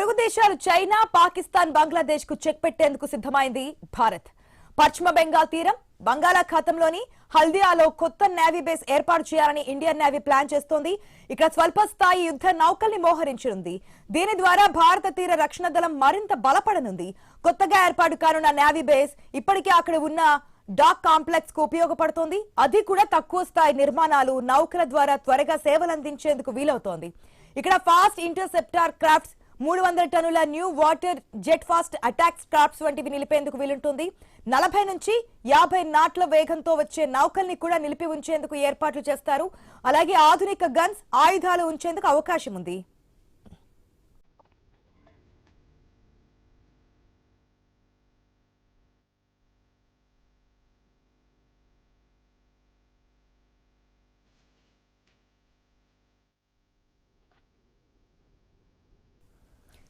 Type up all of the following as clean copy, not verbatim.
పొరుగు దేశాలు చైనా, పాకిస్తాన్, బంగ్లాదేశ్ కు చెక్ పెట్టేందుకు సిద్ధమైంది భారత్. పశ్చిమ బెంగాల్ తీరం, బంగాళాఖాతంలోని హల్దియాలో కొత్త నేవీ బేస్ ఏర్పాటు చేయాలని ఇండియన్ నేవీ ప్లాన్ చేస్తోంది. ఇక్కడ స్వల్ప స్థాయి యుద్ధ నౌకల్ని మోహరించనుంది. దీని ద్వారా భారత తీర రక్షణ దళం మరింత బలపడనుంది. కొత్తగా ఏర్పాటు కానున్న నేవీ బేస్ ఇప్పటికే అక్కడ ఉన్న డాక్ కాంప్లెక్స్ కు ఉపయోగపడుతోంది. అది కూడా తక్కువ స్థాయి నిర్మాణాలు, నౌకల ద్వారా త్వరగా సేవలందించేందుకు వీలవుతోంది. ఇక్కడ ఫాస్ట్ ఇంటర్సెప్టార్ క్రాఫ్ట్స్, 300 టన్నుల new water jet fast attack crafts వంటివి నిలిపేందుకు వీలుంటుంది. 40 నుంచి 50 నాట్ల వేగంతో వచ్చే నౌకల్ని కూడా నిలిపి ఉంచేందుకు ఏర్పాట్లు చేస్తారు. అలాగే ఆధునిక గన్స్, ఆయుధాలు ఉంచేందుకు అవకాశం ఉంది.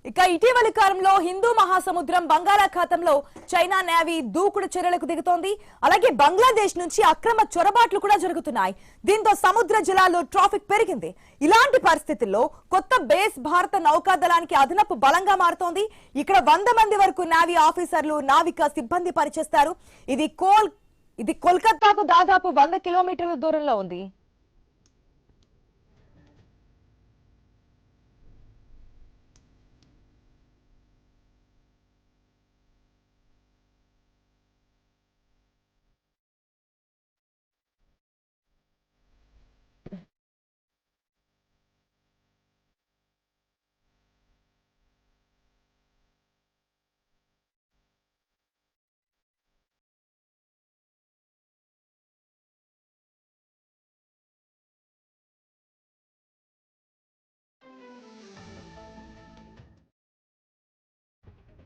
ఇక ఇటీవలి కాలంలో హిందూ మహాసముద్రం, బంగాళాఖాతంలో చైనా నేవీ దూకుడు చర్యలకు దిగుతోంది. అలాగే బంగ్లాదేశ్ నుంచి అక్రమ చొరబాట్లు కూడా జరుగుతున్నాయి. దీంతో సముద్ర జలాల్లో ట్రాఫిక్ పెరిగింది. ఇలాంటి పరిస్థితుల్లో కొత్త బేస్ భారత నౌకాదళానికి అదనపు బలంగా మారుతోంది. ఇక్కడ 100 మంది వరకు నేవీ ఆఫీసర్లు, నావిక సిబ్బంది పనిచేస్తారు. ఇది కోల్కతాకు దాదాపు 100 కిలోమీటర్ల దూరంలో ఉంది.